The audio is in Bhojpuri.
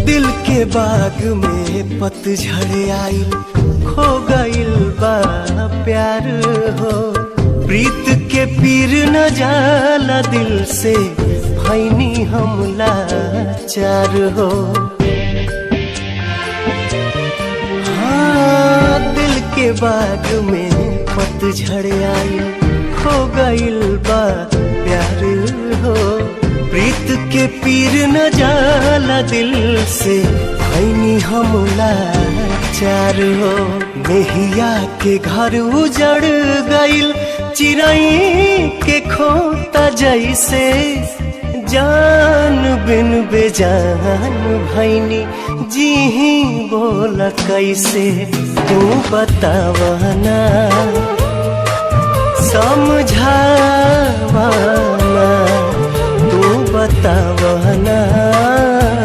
दिल के बाग में पतझड़ आइल, खो गइल बा प्यार हो। प्रीत के पीर न जाला दिल से, भैनी हम लाचार हो। हाँ, दिल के बाग में पतझड़ आइल, खो गइल बा प्यार हो। प्रीत के पीर न जाला दिल से, भैनी हम लाचार हो। मेहिया के घर उजड़ गइल, चिरई के खोता जैसे। जान बिन बेजान भैनी, जी ही बोला कैसे। तू बतावना, समझावना, तू बतावना।